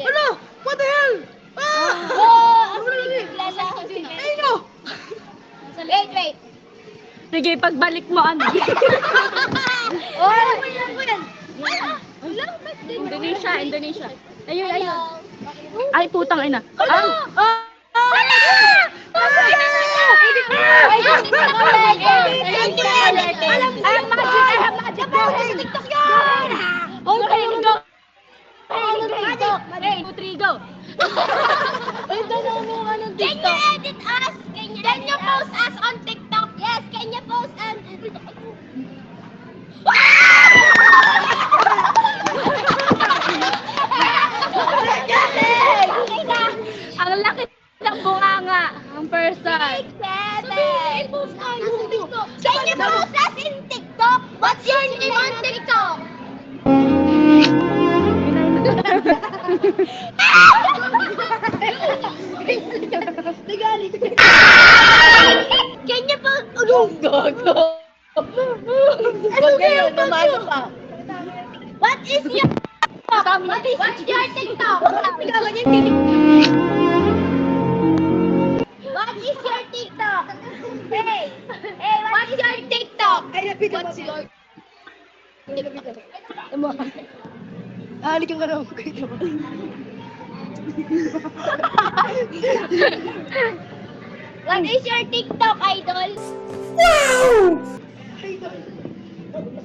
Ano? What the hell? Wait. Sige, pagbalik mo ano. Indonesia. Ayun. Ay, putang ina. Can you edit us? Can you post us on TikTok? Yes, can you post us? Ang laki ng bunganga. Ang person. Can you post us in TikTok? What's your name on TikTok? Can you post? What is your What's your TikTok? What is your TikTok? Hey, what's your TikTok? What's your Halikan ka naman kayo. What is your TikTok, idol?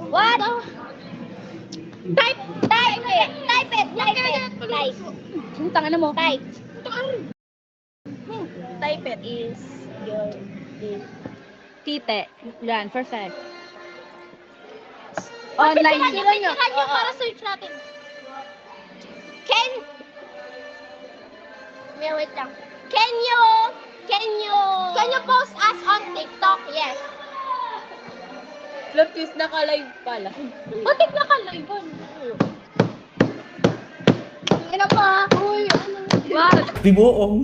What? Type it. Putang ina mo. Type. Type it is your tite. Yan, perfect. Online. Picturean nyo para search natin. Wait lang. Can you post us on TikTok? Yes. Plot twist, naka-live pala. Ba't naka-live? Ano pa? Uy, Wow. Bibuong.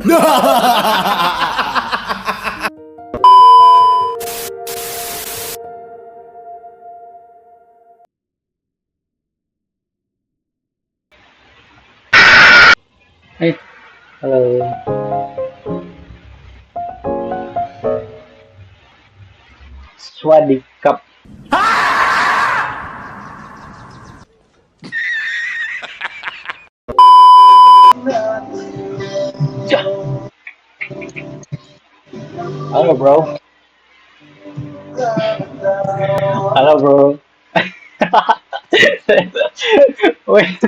Hey, hello. Swaddy Cup. Hello, bro. Hello, bro. Wait.